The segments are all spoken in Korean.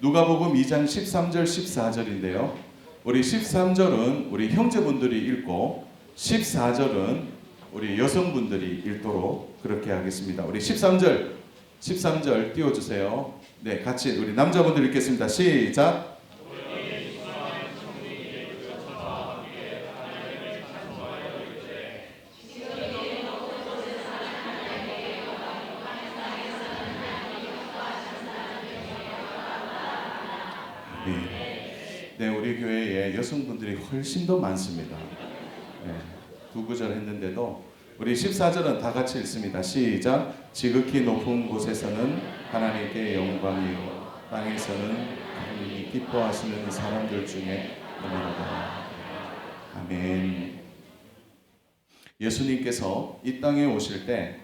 누가복음 2장 13절 14절인데요. 우리 13절은 우리 형제분들이 읽고 14절은 우리 여성분들이 읽도록 그렇게 하겠습니다. 우리 13절 띄워주세요. 네, 같이 우리 남자분들 읽겠습니다. 시작. 네, 우리 교회에 여성분들이 훨씬 더 많습니다. 네, 두 구절 했는데도 우리 14절은 다 같이 읽습니다. 시작. 지극히 높은 곳에서는 하나님께 영광이요 땅에서는 하나님이 기뻐하시는 사람들 중에 너무나다. 아멘. 예수님께서 이 땅에 오실 때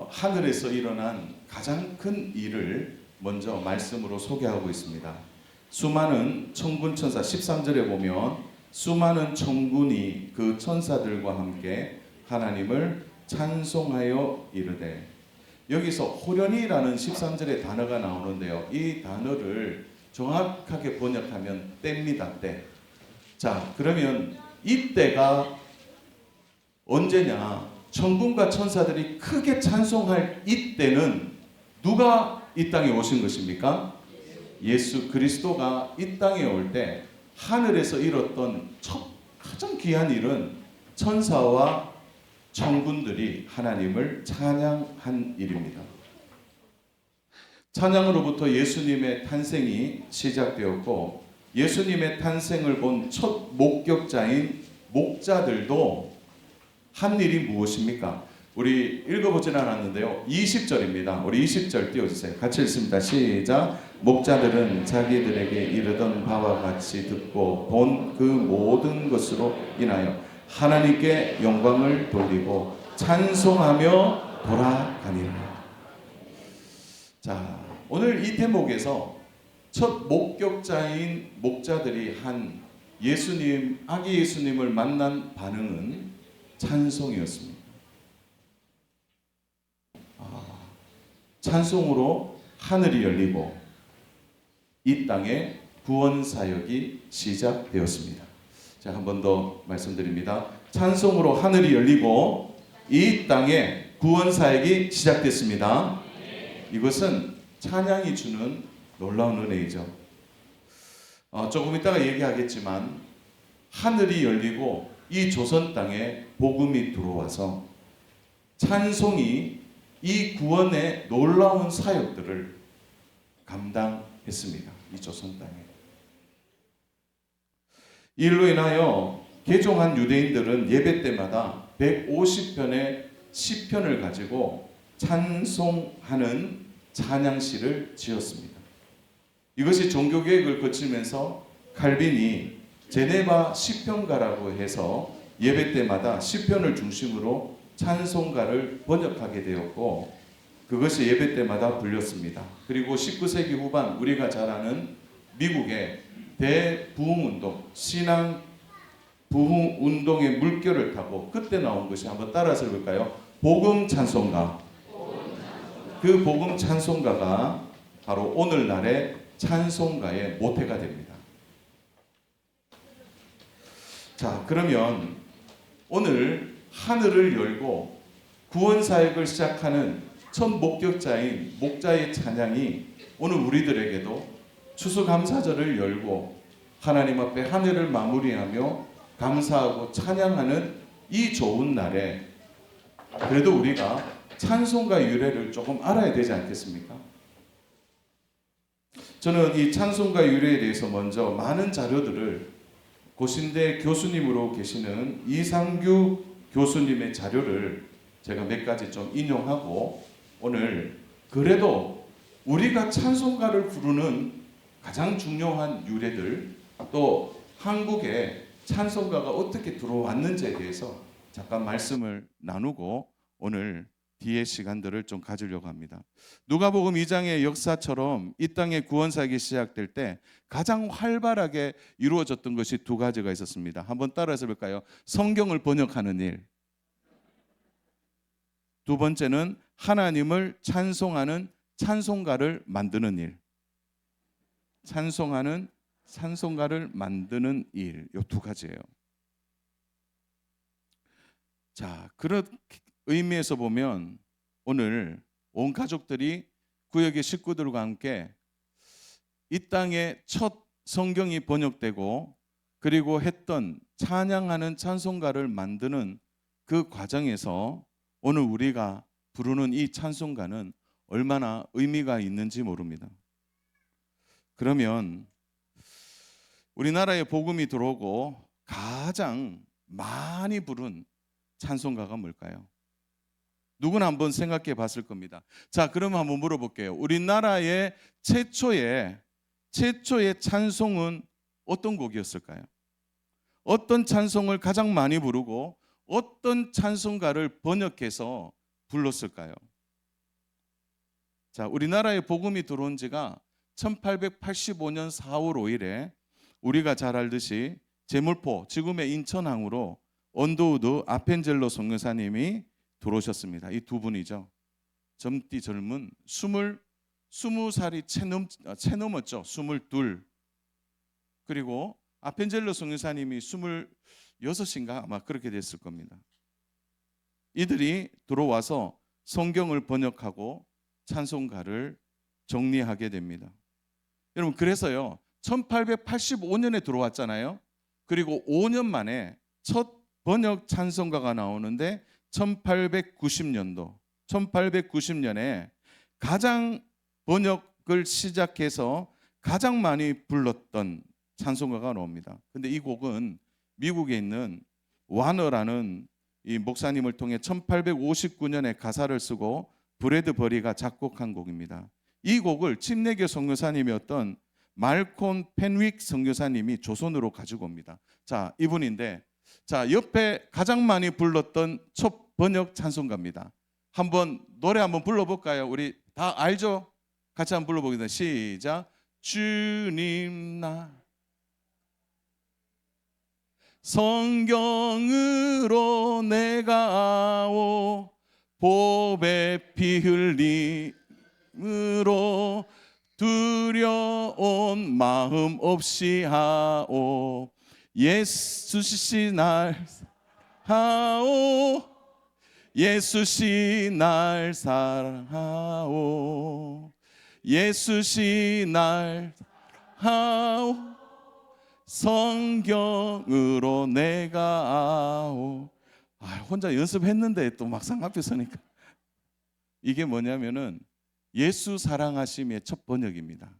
하늘에서 일어난 가장 큰 일을 먼저 말씀으로 소개하고 있습니다. 수많은 천군 천사 13절에 보면 수많은 천군이 그 천사들과 함께 하나님을 찬송하여 이르되, 여기서 호련이라는 13절의 단어가 나오는데요. 이 단어를 정확하게 번역하면 때입니다. 때. 자, 그러면 이때가 언제냐? 천군과 천사들이 크게 찬송할 이때는 누가 이 땅에 오신 것입니까? 예수 그리스도가 이 땅에 올 때 하늘에서 이뤘던 첫 가장 귀한 일은 천사와 천군들이 하나님을 찬양한 일입니다. 찬양으로부터 예수님의 탄생이 시작되었고, 예수님의 탄생을 본 첫 목격자인 목자들도 한 일이 무엇입니까? 우리 읽어보진 않았는데요. 20절입니다. 우리 20절 띄워주세요. 같이 읽습니다. 시작. 목자들은 자기들에게 이르던 바와 같이 듣고 본 그 모든 것으로 인하여 하나님께 영광을 돌리고 찬송하며 돌아가니라. 자, 오늘 이 대목에서 첫 목격자인 목자들이 한 예수님, 아기 예수님을 만난 반응은 찬송이었습니다. 찬송으로 하늘이 열리고 이 땅에 구원 사역이 시작되었습니다. 자, 한 번 더 말씀드립니다. 찬송으로 하늘이 열리고 이 땅에 구원 사역이 시작됐습니다. 이것은 찬양이 주는 놀라운 은혜이죠. 조금 이따가 얘기하겠지만 하늘이 열리고 이 조선 땅에 복음이 들어와서 찬송이 이 구원의 놀라운 사역들을 감당했습니다. 이 조선 땅에. 이로 인하여 개종한 유대인들은 예배 때마다 150편의 시편을 가지고 찬송하는 찬양시를 지었습니다. 이것이 종교개혁을 거치면서 칼빈이 제네바 시편가라고 해서 예배 때마다 시편을 중심으로 찬송가를 번역하게 되었고, 그것이 예배 때마다 불렸습니다. 그리고 19세기 후반 우리가 잘 아는 미국의 대부흥운동, 신앙 부흥운동의 물결을 타고 그때 나온 것이, 한번 따라서 해볼까요? 복음 찬송가. 그 복음 찬송가가 바로 오늘날의 찬송가의 모태가 됩니다. 자, 그러면 오늘 하늘을 열고 구원 사역을 시작하는 첫 목격자인 목자의 찬양이 오늘 우리들에게도 추수감사절을 열고 하나님 앞에 한 해를 마무리하며 감사하고 찬양하는 이 좋은 날에 그래도 우리가 찬송가 유래를 조금 알아야 되지 않겠습니까? 저는 이 찬송가 유래에 대해서 먼저 많은 자료들을 고신대 교수님으로 계시는 이상규 교수님의 자료를 제가 몇 가지 좀 인용하고, 오늘 그래도 우리가 찬송가를 부르는 가장 중요한 유래들, 또 한국에 찬송가가 어떻게 들어왔는지에 대해서 잠깐 말씀을 나누고 오늘 뒤의 시간들을 좀 가지려고 합니다. 누가복음 2장의 역사처럼 이 땅의 구원 사역이 시작될 때 가장 활발하게 이루어졌던 것이 두 가지가 있었습니다. 한번 따라서 볼까요? 성경을 번역하는 일. 두 번째는 하나님을 찬송하는 찬송가를 만드는 일. 찬송하는 찬송가를 만드는 일, 요 두 가지예요. 자, 그런 의미에서 보면 오늘 온 가족들이 구역의 식구들과 함께 이 땅에 첫 성경이 번역되고 그리고 했던 찬양하는 찬송가를 만드는 그 과정에서 오늘 우리가 부르는 이 찬송가는 얼마나 의미가 있는지 모릅니다. 그러면 우리나라에 복음이 들어오고 가장 많이 부른 찬송가가 뭘까요? 누구나 한번 생각해 봤을 겁니다. 자, 그러면 한번 물어볼게요. 우리나라의 최초의 찬송은 어떤 곡이었을까요? 어떤 찬송을 가장 많이 부르고 어떤 찬송가를 번역해서 불렀을까요? 자, 우리나라에 복음이 들어온 지가 1885년 4월 5일에 우리가 잘 알듯이 제물포, 지금의 인천항으로 언더우드 아펜젤로 선교사님이 들어오셨습니다. 이 두 분이죠. 젊디 젊은 20살이 채 넘었죠. 22. 그리고 아펜젤로 선교사님이 26인가 아마 그렇게 됐을 겁니다. 이들이 들어와서 성경을 번역하고 찬송가를 정리하게 됩니다. 여러분, 그래서요 1885년에 들어왔잖아요. 그리고 5년 만에 첫 번역 찬송가가 나오는데 1890년에 가장 번역을 시작해서 가장 많이 불렀던 찬송가가 나옵니다. 근데 이 곡은 미국에 있는 와너라는 이 목사님을 통해 1859년에 가사를 쓰고 브래드 버리가 작곡한 곡입니다. 이 곡을 침례교 선교사님이었던 말콘 펜윅 선교사님이 조선으로 가지고 옵니다. 자, 이분인데, 자, 옆에 가장 많이 불렀던 첫 번역 찬송가입니다. 한번 노래 한번 불러볼까요? 우리 다 알죠? 같이 한번 불러보겠습니다. 시작. 주님 나 성경으로 내가 아오 보배 피 흘림으로 두려운 마음 없이 하오 예수시 날 하오 예수시 날 사랑하오 예수시 날 하오 성경으로 내가 아오. 혼자 연습했는데 또 막상 앞에 서니까 이게 뭐냐면은 예수 사랑하심의 첫 번역입니다.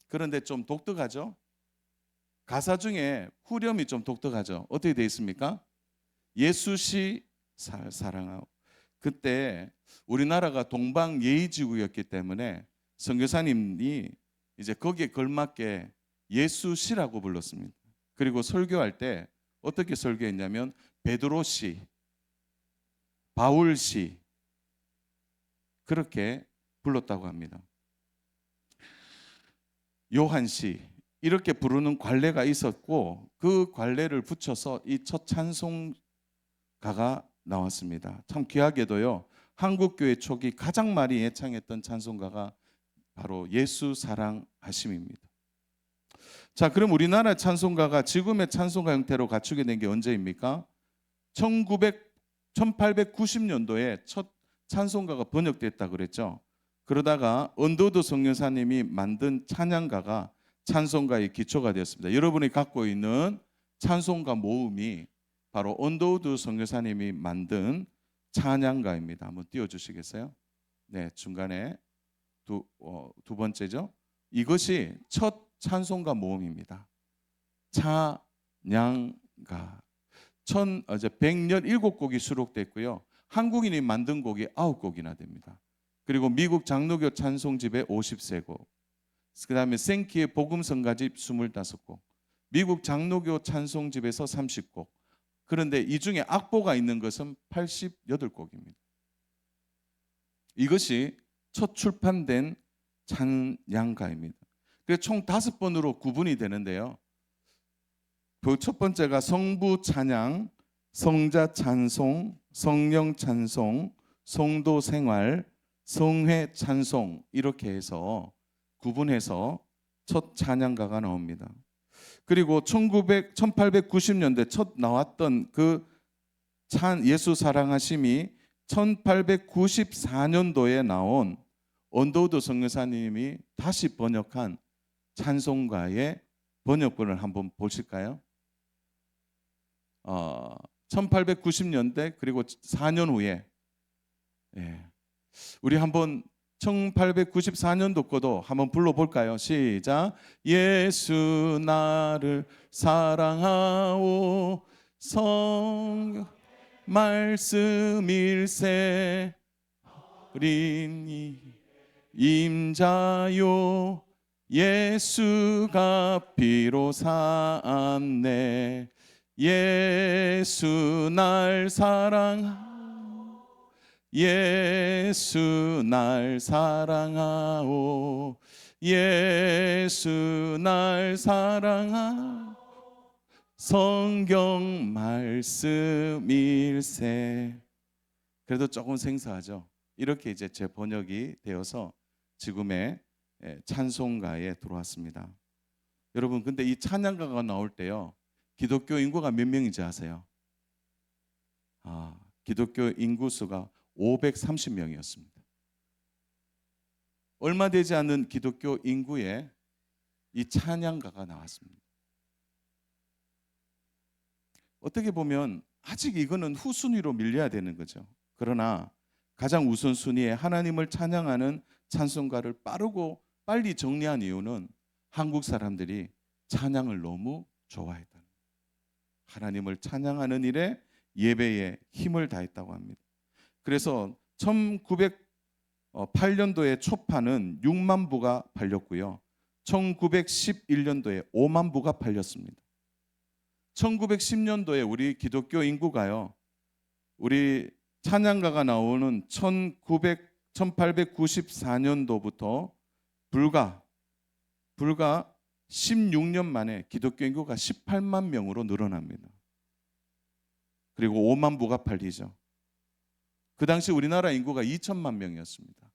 그런데 좀 독특하죠? 가사 중에 후렴이 좀 독특하죠? 어떻게 되어 있습니까? 예수시 사랑하오. 그때 우리나라가 동방 예의지구였기 때문에 선교사님이 이제 거기에 걸맞게 예수시라고 불렀습니다. 그리고 설교할 때 어떻게 설교했냐면 베드로시, 바울시 그렇게 불렀다고 합니다. 요한시 이렇게 부르는 관례가 있었고 그 관례를 붙여서 이 첫 찬송가가 나왔습니다. 참 귀하게도요. 한국교회 초기 가장 많이 애창했던 찬송가가 바로 예수 사랑하심입니다. 자, 그럼 우리나라 찬송가가 지금의 찬송가 형태로 갖추게 된 게 언제입니까? 1890년도에 첫 찬송가가 번역됐다 그랬죠. 그러다가 언더우드 선교사님이 만든 찬양가가 찬송가의 기초가 되었습니다. 여러분이 갖고 있는 찬송가 모음이 바로 언더우드 선교사님이 만든 찬양가입니다. 한번 띄워주시겠어요? 네, 중간에 두 번째죠. 이것이 첫 찬송가 모음입니다. 찬양가 117곡이 수록됐고요. 한국인이 만든 곡이 9곡이나 됩니다. 그리고 미국 장로교 찬송집에 53곡, 그 다음에 생키의 복음성가집 25곡, 미국 장로교 찬송집에서 30곡. 그런데 이 중에 악보가 있는 것은 88곡입니다. 이것이 첫 출판된 찬양가입니다. 그래서 총 5번으로 구분이 되는데요. 그 첫 번째가 성부 찬양, 성자 찬송, 성령 찬송, 성도 생활, 성회 찬송 이렇게 해서 구분해서 첫 찬양가가 나옵니다. 그리고 1890년대 첫 나왔던 그 예수 사랑하심이 1894년도에 나온 언더우드 선교사님이 다시 번역한 찬송가의 번역본을 한번 보실까요? 1890년대 그리고 4년 후에 우리 한번 1894년도 거도 한번 불러볼까요? 시작. 예수 나를 사랑하오 성 말씀일세 어린이 임자요 예수가 피로 샀네 예수 날 사랑하오 예수 날 사랑하오 예수 날 사랑하오 성경 말씀일세. 그래도 조금 생소하죠. 이렇게 이제 제 번역이 되어서 지금의 찬송가에 들어왔습니다. 여러분 근데 이 찬양가가 나올 때요 기독교 인구가 몇 명인지 아세요? 기독교 인구 수가 530명이었습니다. 얼마 되지 않은 기독교 인구에 이 찬양가가 나왔습니다. 어떻게 보면 아직 이거는 후순위로 밀려야 되는 거죠. 그러나 가장 우선순위에 하나님을 찬양하는 찬송가를 빠르고 빨리 정리한 이유는 한국 사람들이 찬양을 너무 좋아했다는 거예요. 하나님을 찬양하는 일에 예배에 힘을 다했다고 합니다. 그래서 1908년도에 초판은 6만 부가 팔렸고요. 1911년도에 5만 부가 팔렸습니다. 1910년도에 우리 기독교 인구가요. 우리 찬양가가 나오는 1894년도부터 불과 16년 만에 기독교 인구가 18만 명으로 늘어납니다. 그리고 5만 부가 팔리죠. 그 당시 우리나라 인구가 2천만 명이었습니다.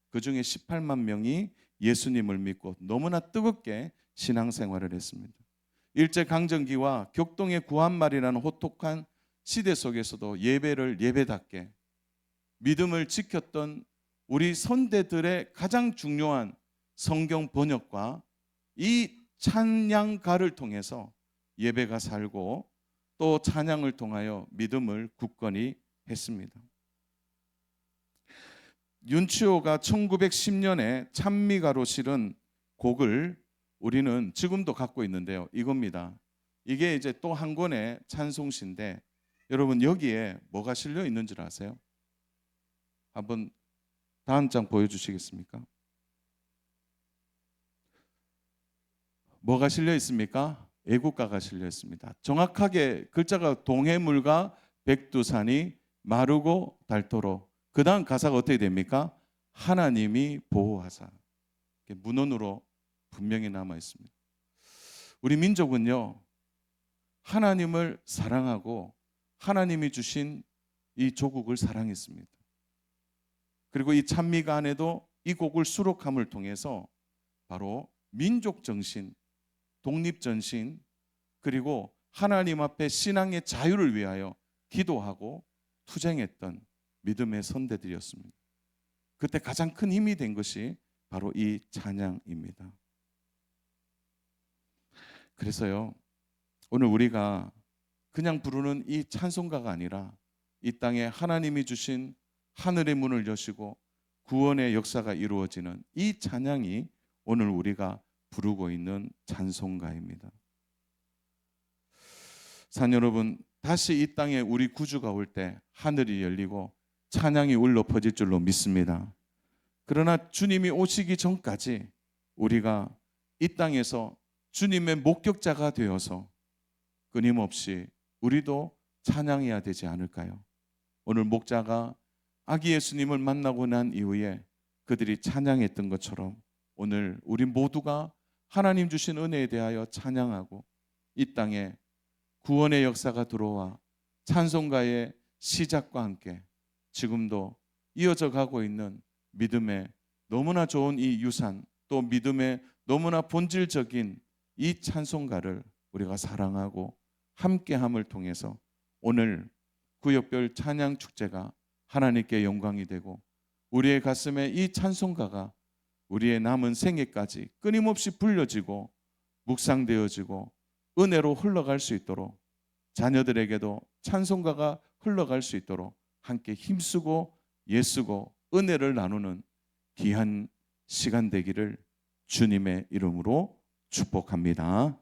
그 중에 18만 명이 예수님을 믿고 너무나 뜨겁게 신앙생활을 했습니다. 일제강점기와 격동의 구한말이라는 호독한 시대 속에서도 예배를 예배답게 믿음을 지켰던 우리 선대들의 가장 중요한 성경 번역과 이 찬양가를 통해서 예배가 살고 또 찬양을 통하여 믿음을 굳건히 했습니다. 윤치호가 1910년에 찬미가로 실은 곡을 우리는 지금도 갖고 있는데요. 이겁니다. 이게 이제 또 한 권의 찬송시인데 여러분 여기에 뭐가 실려 있는 줄 아세요? 한번 다음 장 보여주시겠습니까? 뭐가 실려 있습니까? 애국가가 실려 있습니다. 정확하게 글자가 동해물과 백두산이 마르고 닳도록. 그 다음 가사가 어떻게 됩니까? 하나님이 보호하사. 문언으로 분명히 남아 있습니다. 우리 민족은요 하나님을 사랑하고 하나님이 주신 이 조국을 사랑했습니다. 그리고 이 찬미가 안에도 이 곡을 수록함을 통해서 바로 민족 정신, 독립 정신, 그리고 하나님 앞에 신앙의 자유를 위하여 기도하고 투쟁했던 믿음의 선대들이었습니다. 그때 가장 큰 힘이 된 것이 바로 이 찬양입니다. 그래서요 오늘 우리가 그냥 부르는 이 찬송가가 아니라 이 땅에 하나님이 주신 하늘의 문을 여시고 구원의 역사가 이루어지는 이 찬양이 오늘 우리가 부르고 있는 찬송가입니다. 산 여러분, 다시 이 땅에 우리 구주가 올 때 하늘이 열리고 찬양이 울려 퍼질 줄로 믿습니다. 그러나 주님이 오시기 전까지 우리가 이 땅에서 주님의 목격자가 되어서 끊임없이 우리도 찬양해야 되지 않을까요? 오늘 목자가 아기 예수님을 만나고 난 이후에 그들이 찬양했던 것처럼 오늘 우리 모두가 하나님 주신 은혜에 대하여 찬양하고 이 땅에 구원의 역사가 들어와 찬송가의 시작과 함께 지금도 이어져 가고 있는 믿음의 너무나 좋은 이 유산, 또 믿음의 너무나 본질적인 이 찬송가를 우리가 사랑하고 함께함을 통해서 오늘 구역별 찬양 축제가 하나님께 영광이 되고 우리의 가슴에 이 찬송가가 우리의 남은 생애까지 끊임없이 불려지고 묵상되어지고 은혜로 흘러갈 수 있도록, 자녀들에게도 찬송가가 흘러갈 수 있도록 함께 힘쓰고 애쓰고 은혜를 나누는 귀한 시간 되기를 주님의 이름으로 축복합니다.